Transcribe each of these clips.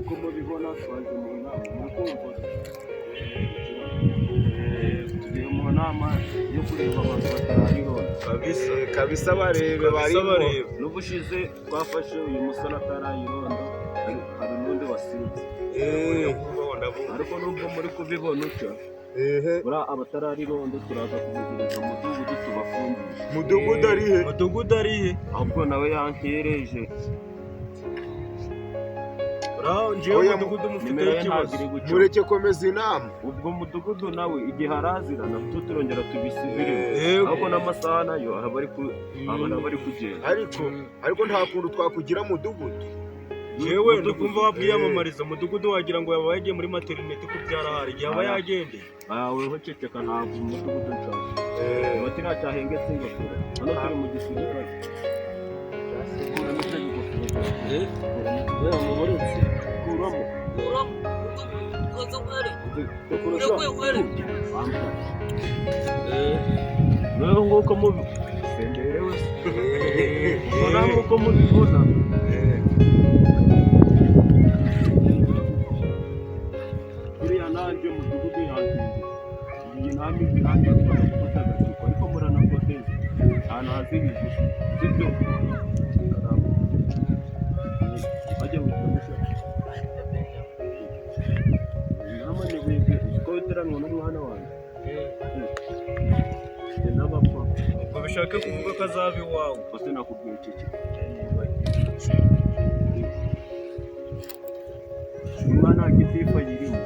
nk'uko mubibona twaje mu nama murakumva tugiye mu nama yo kureba abantu batarariho kabisa barebe n'ubushize twafashe uyu musore atarayirondo hari n'undi wasinze ariko nubwo muri kubibona utyo buriya abatararirondo turaza kubiguriza mu mudugudu tubafungisha. mudugudu arihe ahubwo nawe yankereje njyewe mudugudu mufite ikibazo mureke komeza inama. ubwo mudugudu nawe igihe arazirana turongera tubisubire ahubwo n'amasaha nayo aba ari kugenda ariko nta kuntu twakugira mudugudu. yewe ndikumva wabwiyamamariza mudugudu wagira ngo yaba yagiye muri materinete kubyara hari igihe aba yagendeye. weho ceceka ntabwo umudugudu nshaka bati ntacyahengetse ingofero hano turi mu gisirikare rero nguko mubibona buriya nanjye mudugudu yanjye iyi nanjye tubona gufata agaciko ariko muranakoteza ahantu haziriye sibyo bajya gukoresha namane wege ko biteranwa n'umwana wanjye n'abapfa ubwo bishaka kuvuga ko azaba iwawe bose nakubwiye iki umwana gitifa yirimo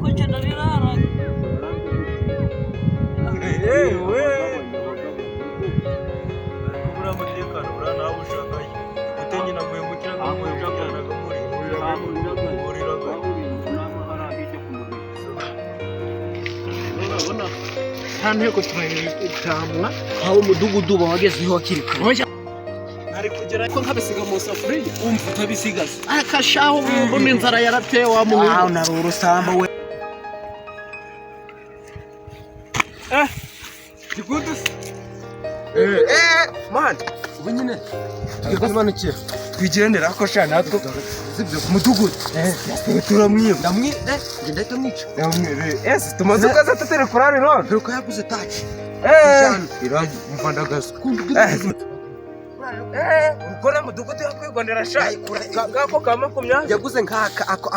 kocha ndarirara kubura umutekano ura nawe ushagaye utenye naguye mukira naguye ushakanaga muri nta nteko turayitamwa aho umudugudu uba wagezeho hakiri kare ari kugera ko nkabisiga mu safuriya umva utabisigaza akashaho mbona inzara yarateye wa muhungu nari urusamba we Gigudu man ubu nyine tugiye kumanukira twigendera ko sha natwe sibyo mudugudu turamwiba ndahita mwica tumaze ukaza tutere kurari none dore ko yaguze taci iraji mvandagaza ukora mudugudu yakwigondera sha gako ka 20 yaguze nkaka ako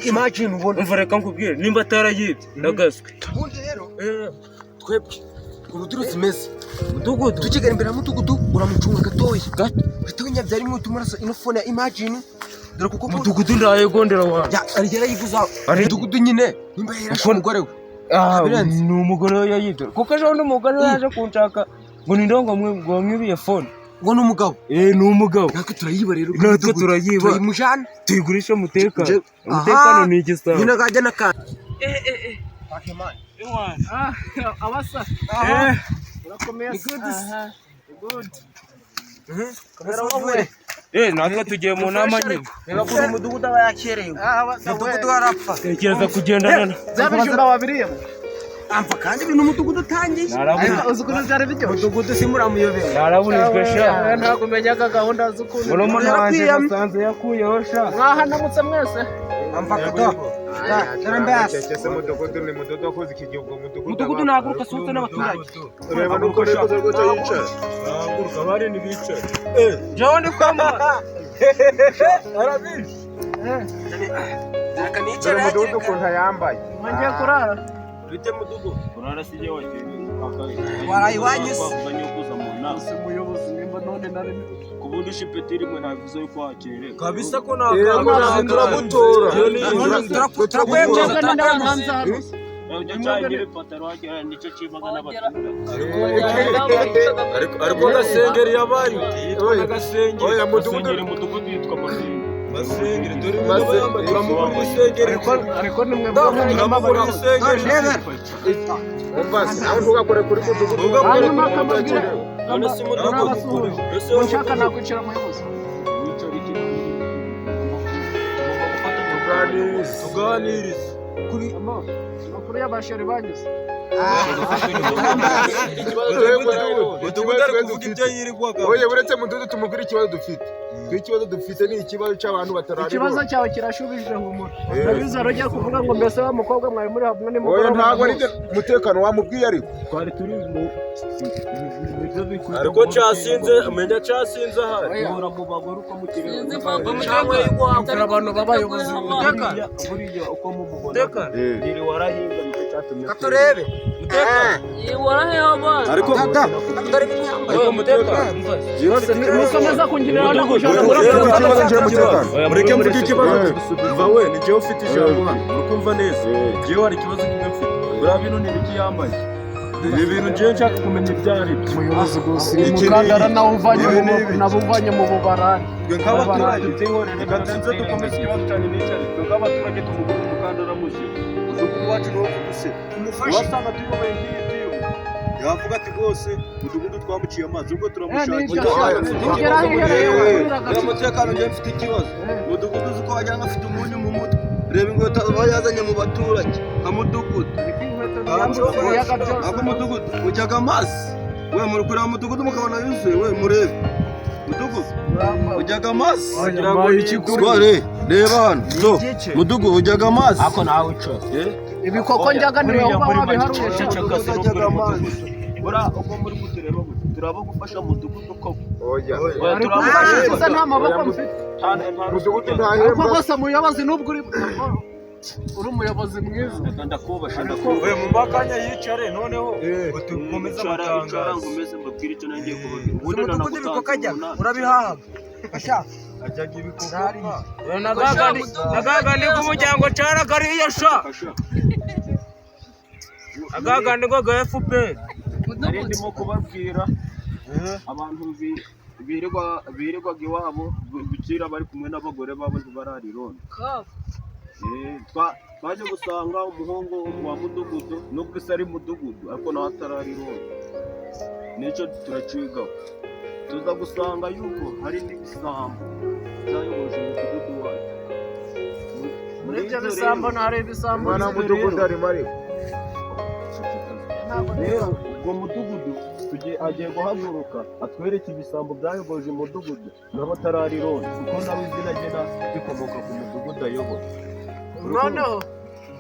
imagine ubona umva reka nkubwire nimba atarayibye ndagaswe ubundi rero twebwe urudiro zimeze mudugudu tukigera imbere ya mudugudu uramucunga gatoya bitunya byari mu tumaraso inofone ya imagine dore kuko mudugudu ndayegondera wa arigera yiguza ari mudugudu nyine nimba yarashe umugore we ni umugore we yayibye kuko ejo undi mugore yaje kunshaka ngo ni ndongo mwibiye phone ngo ni umugabo ni umugabo natwe turayiba rero natwe turayiba tuyimujana tuyigurisha umutekano ni igisabo nyine gajya nakana Pakemani abasa urakomeye good kamera wowe natwe tugiye mu nama nyine reba ko umudugudu aba yakerewe umudugudu warapfa tekereza kugendana zabijumba wabiriyemo ampa kandi ibintu umudugudu utangiye uzukuru byari bijyo umudugudu simuramuyobera narabunijwe sha ntabwo menyaga gahunda z'ukuntu urumuna wanje nasanze yakuyeho sha mwahanamutse mwese ampa kato Cyese mudugudu ni mudugudu wakoze iki gihugu mudugudu naguruka sutse n'abaturage ureba nuko rekoze rwose yicara naguruka bari ni bicara jewe ndi kwama arabizi dore mudugudu ukuntu yambaye ngiye kurara bite mudugudu kurara sije wagiye warayibanyise kuza mu nama umuyobozi nimba none nari kubundi shipeti rimwe ntavuze yuko wakereye kabisa ko turagutora turakwemeza n'abanza ujya cyangire pataro wagira nicyo kibaga n'abaturage ariko gasengeri yabaye yitwa gasengeri oya mudugudu yitwa masengeri dore mu yambaye turamubura isengeri ariko nimwe turamubura isengeri umbase aho ntugakore kuri mudugudu hanyuma akamubwira none si mudugudu nshaka nakwicira umuyobozi tuganirize kuri amakuru y'abasheri bagize mudugudu ari kuvuga ibyo yirirwaga. Oye buretse mudugudu tumubwira ikibazo dufite. Ikibazo dufite ni ikibazo cy'abantu batarari. Ikibazo cyawe kirashubijwe humura. Ndabiza rojya kuvuga ngo mbese wa mukobwa mwari muri hamwe ni mugoroba. Oya ntago ari umutekano wamubwiye ariko. Twari turi mu ariko cyasinze amenya cyasinze ahari. Uhora mu bagore uko mukireba. abantu babayobozi buriya uko mubona. Ngiri warahinga nicyo cyatumye. Katurebe. ariko yose mukomeza kungirira hano kushaka mureke mvuge ikibazo umva we ni jewe ufite ijambo hano urukumva neza jewe hari ikibazo kimwe mfite buriya bintu ni ibiki yambaye ibi bintu jewe nshaka kumenya ibyari byo umuyobozi gusa umukandara nawe uvanye mu bubarani twe nk'abaturage reka tuze dukomeze ikibazo cyane n'icyayi twe nk'abaturage tumugura umukandara mushya umudugudu wacu ni uwo kuduseka wasanga tuyoboye nk'iyi tiyo yavuga ati rwose umudugudu twamuciye amazi ubwo turamushakira umutekano njye mfite ikibazo umudugudu uzi ko wagira ngo afite umunyu mu mutwe reba inkweto aba yazanye mu baturage nka mudugudu ako mudugudu ujyaga amazi we muri kureba mudugudu mukabona yuzuye we murebe mudugudu ujyaga amazi reba hano mudugudu ujyaga amazi ako nawe uco ibikoko njyaga niwe wabiharuye ujyaga amazi bura uko muri kutureba turaba gufasha mudugudu ko oya turabafasha nta maboko mfite mudugudu ntahemba rwose muyobozi nubwo uri umuyobozi mwiza ndakubasha we mu makanya yicare noneho utukomeza amatangazo ngomeze mbabwira icyo nangiye kubabwira umudugudu ibikoko ajya urabihaha ashaka ajyaga ibikoko nagagandi k'umuryango cara kariya sha agagandi ko ga FPR nari ndimo kubabwira abantu birirwaga iwabo bukira bari kumwe n'abagore babo ntibararironda twaje gusanga umuhungu wa mudugudu nubwo isi ari mudugudu ariko nawe atararironda nicyo turacigaho tuza gusanga yuko hari n'ibisambo byayoboje umudugudu wacu muri ibyo bisambo ntari ibisambo mwana mudugudu arimo ariko rero ubwo mudugudu agiye guhaguruka atwereke ibisambo byayoboje umudugudu n'abatararironda kuko nawe izina agena rikomoka ku mudugudu ayobora noneho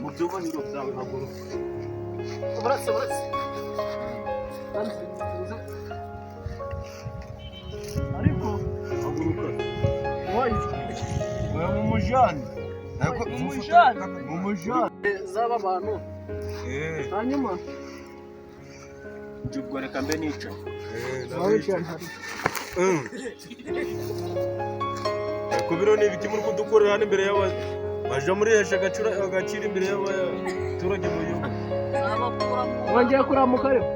mu byubahiro byawe haguruka uretse ariko haguruka we mu mujani mu mujani z'aba bantu hanyuma ubwo reka mbe nicaye ku biro ni ibiki muri kudukorera hano imbere y'abantu baje muri hesha agaciro imbere y'abaturage mu gihugu wongeye kuramuka rero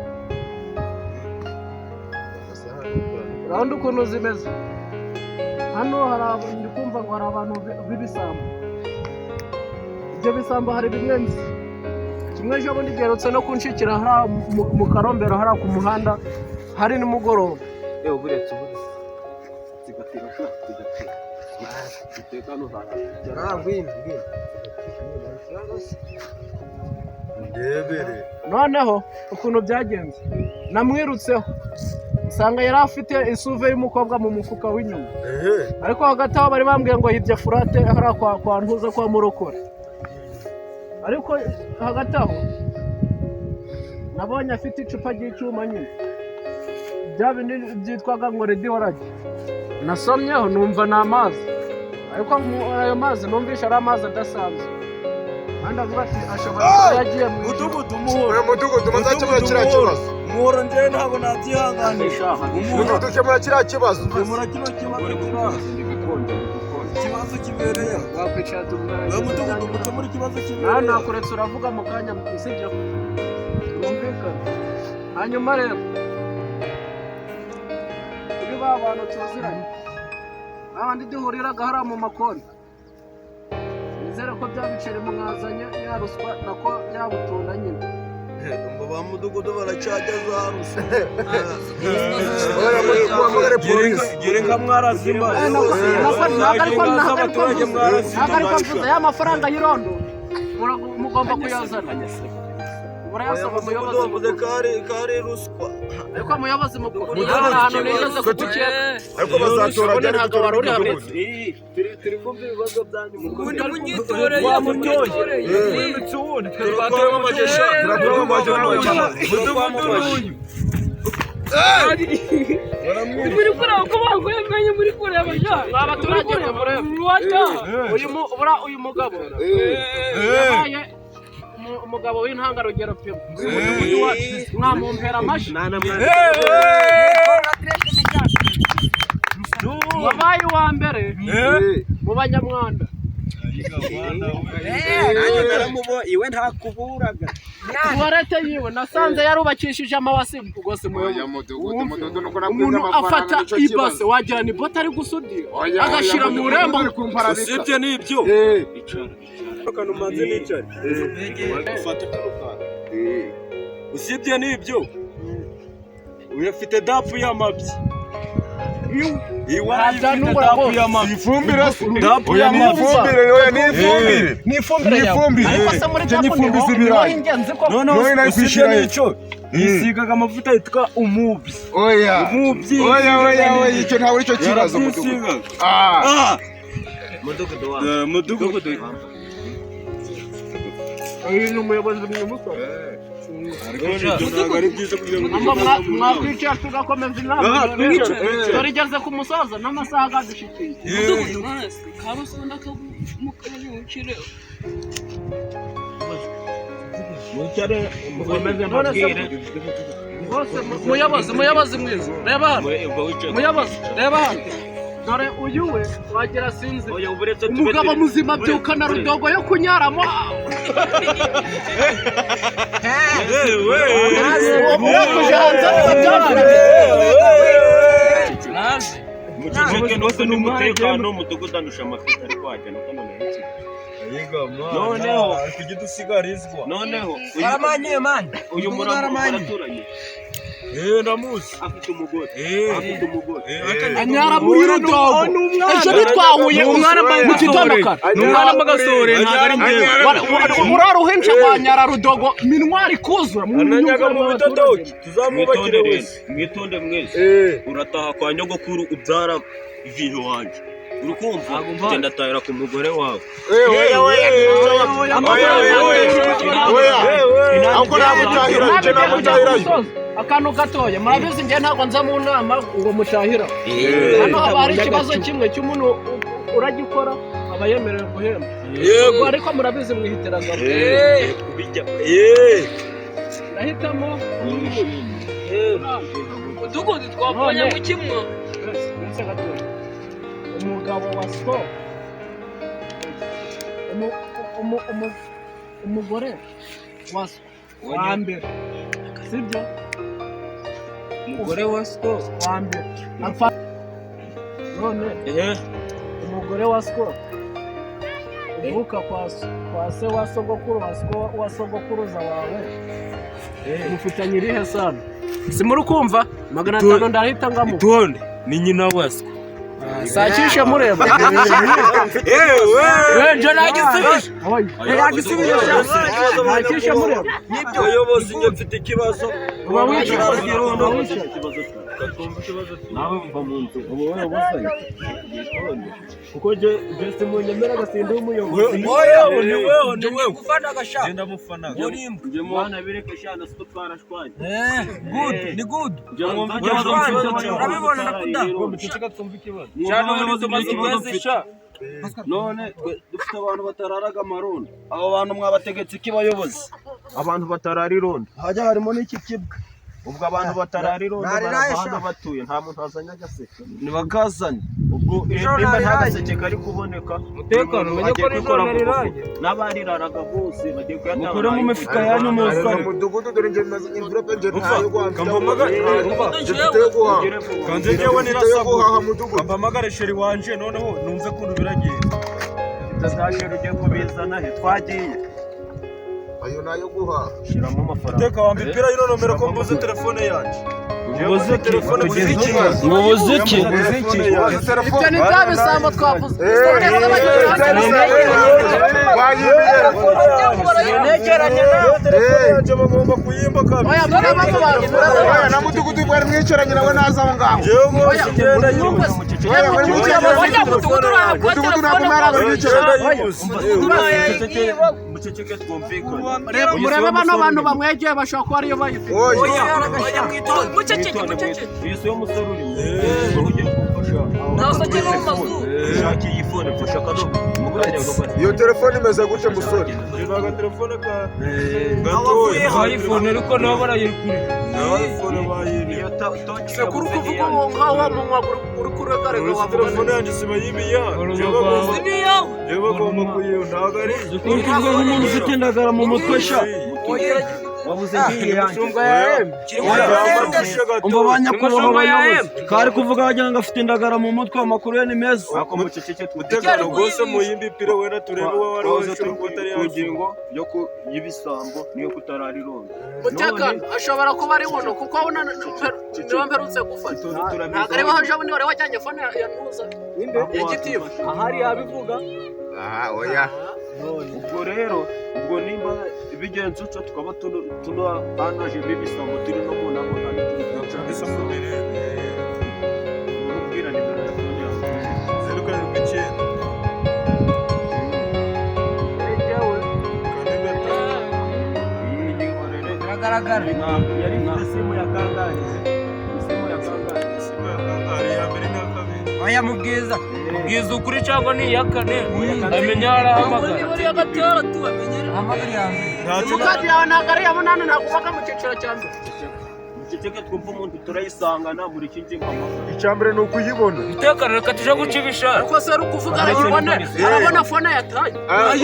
urabona ukuntu zimeze hano ndi kumva ngo hari abantu b'ibisambo ibyo bisambo hari bimwe nzi kimwe ejo bundi giherutse no kunshikira hariya mu karombero hariya ku muhanda hari nimugoroba yewe buretse ubu zigatera sho zigatera umutekano ndebere noneho ukuntu byagenze namwirutseho usanga yari afite isuve y'umukobwa mu mufuka w'inyuma ariko hagati aho bari bambwiye ngo yibye furate hariya kwa ntuza kwa murokore ariko hagati aho nabonye afite icupa ry'icyuma nyine bya bindi byitwaga ngo redi warage nasomyeho numva ni amazi ariko ayo mazi numvisha ari amazi adasanzwe kandi avuga ati ashobora kuba yagiye mu mudugudu mudugudu muzakemura kiriya kibazo umuhoro njyewe ntabwo nabyihanganisha mudugudu kemura kiriya kibazo kemura kino kibazo ikibazo kibereye wakwicara tugana mudugudu mukemura ikibazo nawe kibereye nakuretse uravuga mu kanya usibye twumvikana hanyuma rero kuri ba bantu tuziranye abandi duhuriraga hariya mu makoni nizere ko bya biceri mwazanye ya ruswa nako byabutunda nyine ngo ba mudugudu baracajya za ruswa gere nka mwarazimaze ntabwo ariko mvuze ya mafaranga y'irondo mugomba kuyazana urayasaba umuyobozi Uvuze kari ruswa. ariko umuyobozi mukuru ahantu nigeze kugukeka ariko bazatora ubundi ntabwo wari uri hamwe Turi kumva ibibazo byanyu mu ubundi munyitoreye turakuramo amagesha muri kureba ko bakwemeye muri kureba ja abaturage uyu mugabo yabaye umugabo w'intangarugero pe mwamumpera amashyi wabaye uwa mbere mu banyamwanda iwe ntakuburaga tuwarete yiwe nasanze yarubakishije amawasi rwose umuntu afata ibase wagira ni bota ari gusudira agashyira mu rembo usibye n'ibyo usibye n'ibyo uyafite dapu y'amabyi ifumbire ariko se muri dapu niho ingenzi ko usibye n'icyo yisigaga amavuta yitwa umubyi umubyi icyo ntawe icyo kibazo mudugudu uyu ni umuyobozi w'umusoro ntabwo ari byiza kugira ngo mwakwicara tugakomeza inama dore igeze ku musozo n'amasaha agadushikiye mudugudu hasi kabusonda kamukanyi ukire muyobozi mwiza reba hano reba hano dore uyu we wagira sinzi umugabo muzima byukana rudogo yo kunyaramo n'umutekano umudugudu andusha amafite ari kwajyana noneho tujye dusigarizwa noneho uyu murambo araturanye ndamuzi afite umugore anyara muri rudogo ejo ntitwahuye umwana mu gitondo kare n'umwana mbagasore ntabwo ari njyewe urara uhenshi abanyara rudogo minwari kuzura ananyaga mu bidodoki tuzamwubakire wese mwitonde mwese urataha kwa nyogokuru ubyara ivinyo wanjye urukumva genda atahira ku mugore wawe akantu gatoya murabizi njye ntabwo nza mu nama ngo mucahira hano haba hari ikibazo kimwe cy'umuntu uragikora aba yemerewe guhemba yego ariko murabizi mwihitiragamo ndahitamo mudugudu twabonye mu kimwe umugabo wa so umugore wa so wa mbere sibyo umugore wa sko wa mbere none umugore wa sko uvuka kwa se wa sogokuru wa sogokuruza wawe mufitanye irihe sana si muri kumva 500 ndahita ngamo itonde ni nyina wa sko sakishe mureba nje nagisubije sakishe mureba nibyo ubuyobozi njye mfite ikibazo uba wikibazo nawe mva mu nzu ubu wowe wuzanye kuko je mu nyemera gasinda umuyobozi ni wewe gufana agashaka genda mufana nje mwana bireke shana stop twarashwanye good ni good je mwumva urabibona nakuda muceceka twumva ikibazo cyane muri tumaze kwezi sha none dufite abantu batararaga amarondo abo bantu mwabategetse iki bayobozi abantu batarara irondo hajya harimo n'iki kibwa ubwo abantu batarara irondo barahanda batuye nta muntu azanye agaseke nibagazanye ubwo nimba nta gaseke kari kuboneka umutekano umenye ko nijoro riranye n'abariraraga bose bagiye kuyatanga mukore mu mifuka yanyu muzanye umudugudu dore nje maze imvura nje ntayo guhamya kanze jewe nirasaguha kampamagare sheri wanje noneho numve kuntu biragiye ndashaka ugiye kubizana he twagiye ayo nayo guha shiramo amafaranga teka wambipira ino nomero ko mbuze telefone yanjye mbuze telefone muziki ibyo ni bya bisambo twavuze negeranye telefone yanjye bagomba kuyimba kabisa. Oya murabasobanurira. Oya na mudugudu bari mwicaranye nawe naza aho ngaho. Jewe bose ngenda yibuze. Oya muri mwicaranye. Oya mudugudu Mudugudu ntabwo mwari mwicaranye. Muceceke twumvikane. Murebe bano bantu bamwegeye bashobora kuba ariyo bayifite. Oya. muceceke muceceke Iyi si yo musore uri. nasake no mazu Shaki iyi phone mfasha kano. Muguranya gakora. Iyo telefone imeze gute musore? Ibaga telefone ka gatoya. iPhone ariko nabo barayikuri iPhone bayini. Iyo touch. Sekuru kuvuga ngo nkaho wa munwa uri kuregarega wa telefone yanjye siba yibiya. Jewe bagomba kuyiyo ntago ari. uri kuvuga nk'umuntu ufite indagara mu mutwe sha wabuze ngiye yanjye umva banyakubahwa abayobozi kari kuvuga wagira ngo afite indagara mu mutwe amakuru ye ni meza Umutekano rwose mu yindi pire wenda turebe uwo wari wose utari ingingo yo y'ibisambo niyo kutarari rondo. umutekano ashobora kuba ari buno kuko abona niba mperutse gufata ntabwo ari baho ejo bundi wari wajyanye fone ya ntuza ya gitiba ahari yabivuga Aha oya. Ubwo rero ubwo nimba bigenze uco tukaba tunahanaje n'ibisambo turi no mu nama kandi turi kubwira nimero ya phone yawe 079 biragaragara yari simu ya kangahe simu ya kangahe ya mbere na kabiri oya mubwiza ukuri cyangwa ni iya kane amenya arahamagara muri ya gatandatu amenyera ahamagara ya mbere simukadi yawe ntabwo ari iya munani ntabwo ubaga mu cyiciro cya mbere muceceke twumva umuntu turayisangana muri iki ngingo Icyambere ni ukuyibona. umutekano reka tuje guca ibishara ariko se ari ukuvuga arayibone arabona fone yataye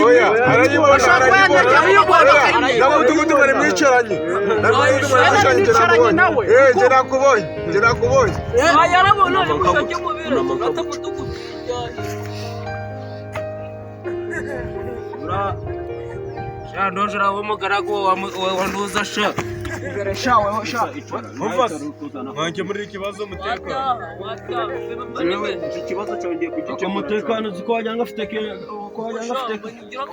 Oya arayibona. ashobora kuba yanyagiye ayibona Na mudugudu bari mwicaranye. Na mudugudu bari mwicaranye nawe. Njye nakubonye. Njye nakubonye. yarabona musake mubira atamudugudu sha ndojera w'umugaragu wa ntuza sha mwanjye muri ikibazo umutekano ikibazo cyongeye kugica umutekano uzi ko wagira ngo afite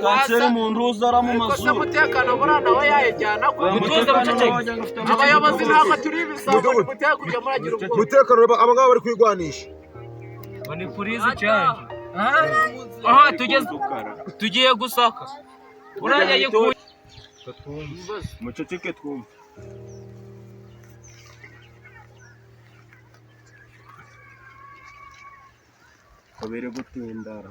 kanseri mu ntuza ara mu gusa mazuru umutekano buriya nawe yayijyana abayobozi ntabwo turi ibisambo nimuteye kujya muragira ubwoba Umutekano aba ngaba bari kwigwanisha. ni purize cyane aha tugiye gusaka uriya yikuye muceceke twumve kabere gutindara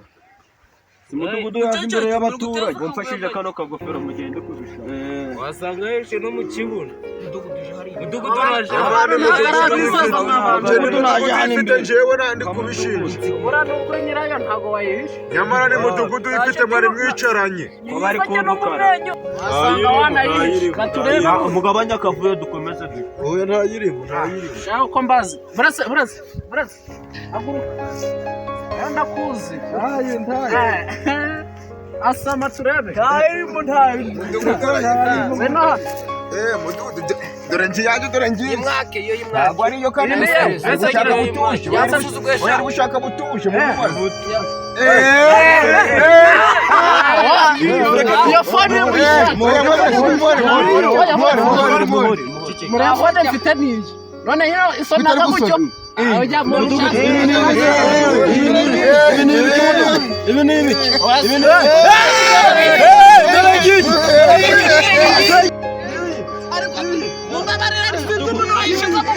umudugudu yaje imbere y'abaturage umfashije kano kagofero mugende kubishaka wasanga yishe no mu kibuno mudugudu naje Njyewe ndi kubishinja. buriya nubwo nyirayo ntabwo wayihishe Nyamara ni mudugudu uyifite mwari mwicaranye. ko bari kumukara wasanga wanayihishe katurebe umugabanya akavuyo dukomeze Oya ntayirimo. shaka uko mbazi burase haguruka ndakuzi asama turebe zeno hano Mudugudu dore ngiye dore ngiye. imwake iyo imwake Ntabwo ariyo kandi ushaka butuje. Wari gushaka butuje mu iyo fone murabona mfite n'iyi none iyo isonaga gutyo ujya mu rushaka ibi ni ibiki mubabarira rifite umuntu wayishize mu